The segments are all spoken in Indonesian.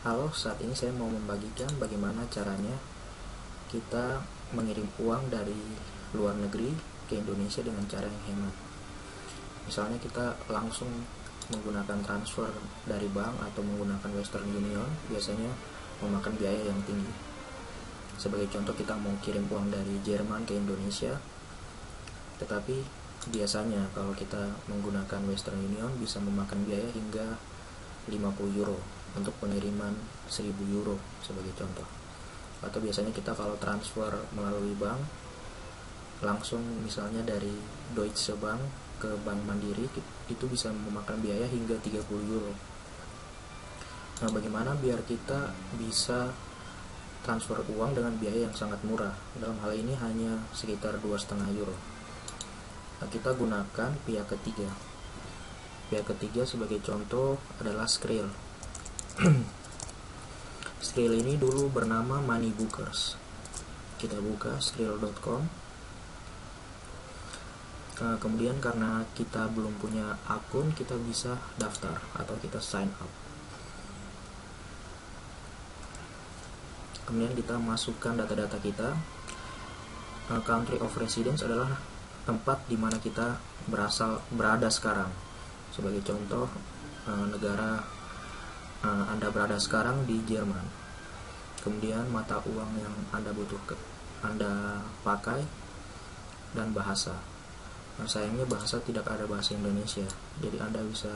Halo, saat ini saya mau membagikan bagaimana caranya kita mengirim uang dari luar negeri ke Indonesia dengan cara yang hemat. Misalnya kita langsung menggunakan transfer dari bank atau menggunakan Western Union, biasanya memakan biaya yang tinggi. Sebagai contoh, kita mau kirim uang dari Jerman ke Indonesia, tetapi biasanya kalau kita menggunakan Western Union bisa memakan biaya hingga 50 euro untuk pengiriman 1000 euro sebagai contoh. Atau biasanya kita kalau transfer melalui bank langsung, misalnya dari Deutsche Bank ke Bank Mandiri, itu bisa memakan biaya hingga 30 euro. Nah, bagaimana biar kita bisa transfer uang dengan biaya yang sangat murah? Dalam hal ini hanya sekitar 2,5 euro. Nah, kita gunakan pihak ketiga. Pihak ketiga sebagai contoh adalah Skrill. Skrill ini dulu bernama Moneybookers. Kita buka skrill.com. Kemudian karena kita belum punya akun, kita bisa daftar atau kita sign up. Kemudian kita masukkan data-data kita. Country of residence adalah tempat di mana kita berada sekarang. Sebagai contoh, negara Anda berada sekarang di Jerman. Kemudian mata uang yang Anda Anda pakai, dan bahasa. Sayangnya bahasa tidak ada bahasa Indonesia, jadi Anda bisa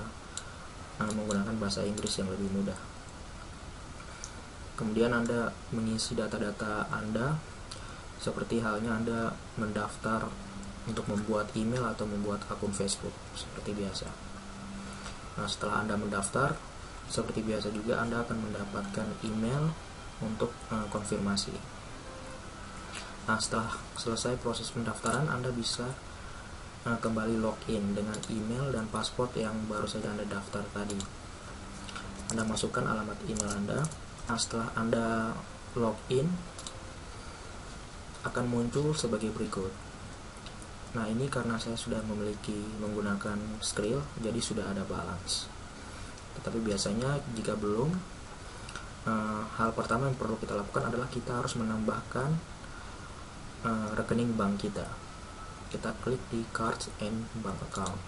menggunakan bahasa Inggris yang lebih mudah. Kemudian Anda mengisi data-data Anda, seperti halnya Anda mendaftar untuk membuat email atau membuat akun Facebook seperti biasa. Nah, setelah Anda mendaftar, seperti biasa juga Anda akan mendapatkan email untuk konfirmasi. Nah, setelah selesai proses pendaftaran, Anda bisa kembali login dengan email dan password yang baru saja Anda daftar tadi. Anda masukkan alamat email Anda. Nah, setelah Anda login, akan muncul sebagai berikut. Nah, ini karena saya sudah menggunakan Skrill, jadi sudah ada balance. Tetapi biasanya jika belum, hal pertama yang perlu kita lakukan adalah kita harus menambahkan rekening bank kita. Kita klik di Cards and Bank Account.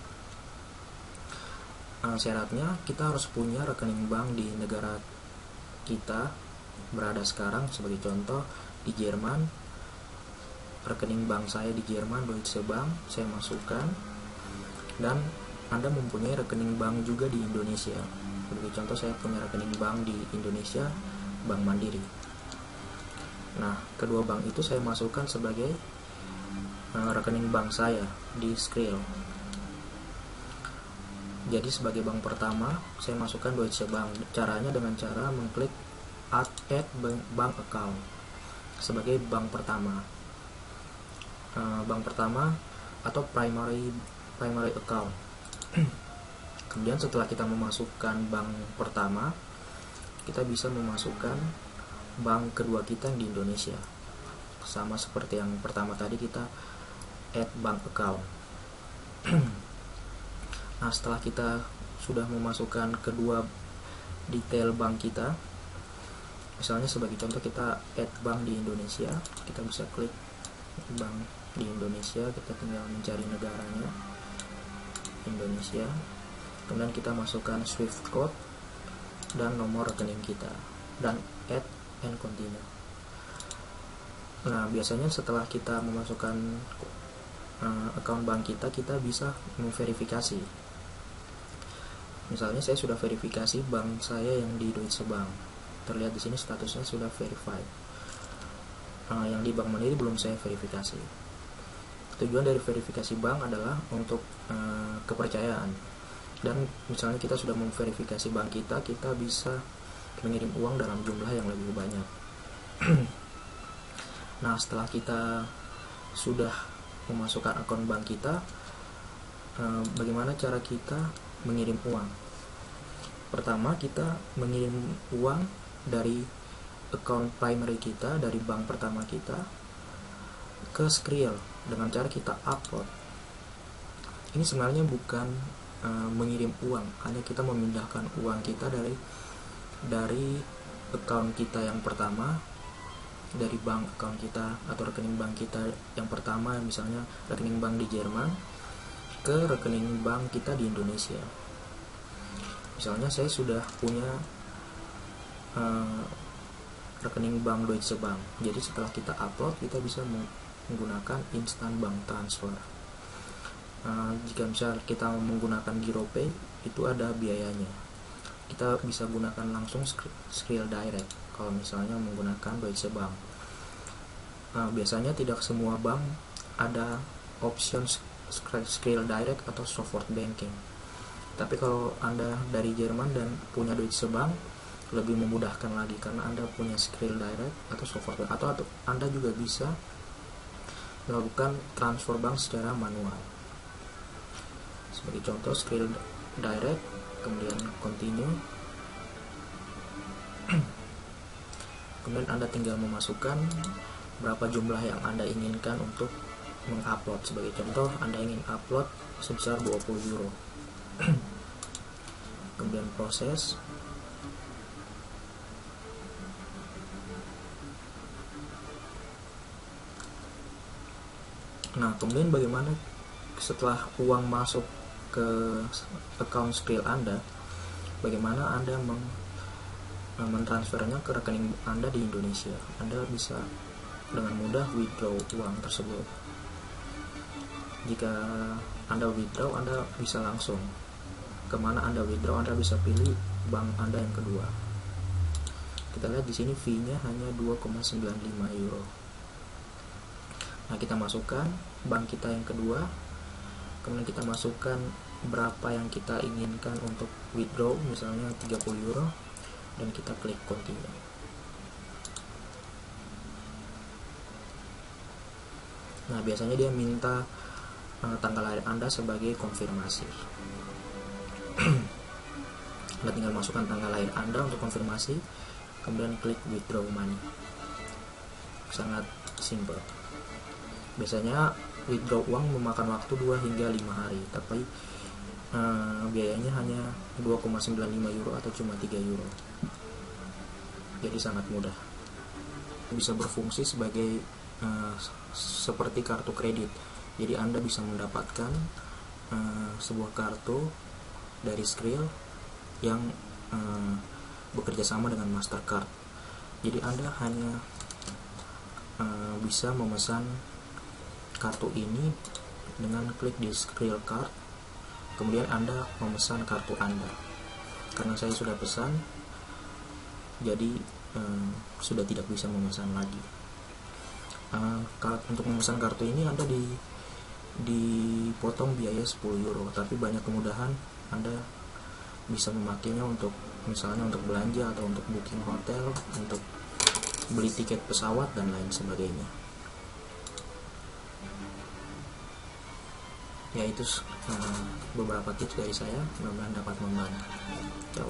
Syaratnya kita harus punya rekening bank di negara kita berada sekarang. Sebagai contoh, di Jerman, rekening bank saya di Jerman, Deutsche Bank, saya masukkan. Dan Anda mempunyai rekening bank juga di Indonesia. Sebagai contoh, saya punya rekening bank di Indonesia, Bank Mandiri. Nah, kedua bank itu saya masukkan sebagai rekening bank saya di Skrill. Jadi sebagai bank pertama, saya masukkan Deutsche Bank. Caranya dengan cara mengklik Add Bank Account sebagai bank pertama. Bank pertama atau primary account. Kemudian setelah kita memasukkan bank pertama, kita bisa memasukkan bank kedua kita yang di Indonesia. Sama seperti yang pertama tadi, kita add bank account. Nah, setelah kita sudah memasukkan kedua detail bank kita, misalnya sebagai contoh kita add bank di Indonesia, kita bisa klik bank di Indonesia, kita tinggal mencari negaranya, Indonesia. Kemudian kita masukkan Swift code dan nomor rekening kita, dan add and continue. Nah, biasanya setelah kita memasukkan account bank kita, kita bisa memverifikasi. Misalnya saya sudah verifikasi bank saya yang di Deutsche Bank. Terlihat di sini statusnya sudah verified. Yang di Bank Mandiri belum saya verifikasi. Tujuan dari verifikasi bank adalah untuk kepercayaan. Dan misalnya kita sudah memverifikasi bank kita, kita bisa mengirim uang dalam jumlah yang lebih banyak. Nah, setelah kita sudah memasukkan akun bank kita, bagaimana cara kita mengirim uang? Pertama, kita mengirim uang dari account primary kita, dari bank pertama kita, ke Skrill dengan cara kita upload. Ini sebenarnya bukan mengirim uang, hanya kita memindahkan uang kita dari account kita yang pertama, dari bank account kita atau rekening bank kita yang pertama, misalnya rekening bank di Jerman, ke rekening bank kita di Indonesia. Misalnya saya sudah punya rekening bank Deutsche Bank, jadi setelah kita upload kita bisa menggunakan instant bank transfer. Jika misal kita menggunakan GiroPay, itu ada biayanya. Kita bisa gunakan langsung Skrill Direct kalau misalnya menggunakan Deutsche Bank. Biasanya tidak semua bank ada option Skrill Direct atau software banking. Tapi kalau Anda dari Jerman dan punya Deutsche Bank, lebih memudahkan lagi karena Anda punya Skrill Direct atau software, atau Anda juga bisa melakukan transfer bank secara manual. Sebagai contoh, Skrill Direct, kemudian continue, kemudian Anda tinggal memasukkan berapa jumlah yang Anda inginkan untuk mengupload. Sebagai contoh, Anda ingin upload sebesar 20 euro. Kemudian proses. Nah, kemudian bagaimana setelah uang masuk ke account Skrill Anda, bagaimana Anda mentransfernya ke rekening Anda di Indonesia? Anda bisa dengan mudah withdraw uang tersebut. Jika Anda withdraw, Anda bisa langsung kemana Anda withdraw. Anda bisa pilih bank Anda yang kedua. Kita lihat di sini fee-nya hanya 2,95 euro. Nah, kita masukkan bank kita yang kedua, kemudian kita masukkan berapa yang kita inginkan untuk withdraw, misalnya 30 euro, dan kita klik continue. Nah, biasanya dia minta tanggal lahir Anda sebagai konfirmasi. Anda tinggal masukkan tanggal lahir Anda untuk konfirmasi, kemudian klik withdraw money. Sangat simple. Biasanya withdraw uang memakan waktu 2 hingga 5 hari, tapi biayanya hanya 2,95 euro atau cuma 3 euro. Jadi sangat mudah. Bisa berfungsi sebagai seperti kartu kredit. Jadi Anda bisa mendapatkan sebuah kartu dari Skrill yang bekerja sama dengan Mastercard. Jadi Anda hanya bisa memesan kartu ini dengan klik di Skrill Card, kemudian Anda memesan kartu Anda. Karena saya sudah pesan, jadi sudah tidak bisa memesan lagi. Untuk memesan kartu ini Anda dipotong biaya 10 euro, tapi banyak kemudahan. Anda bisa memakainya untuk misalnya untuk belanja atau untuk booking hotel, untuk beli tiket pesawat dan lain sebagainya. Ya, itu beberapa tips dari saya, mudah-mudahan dapat membantu. Ciao.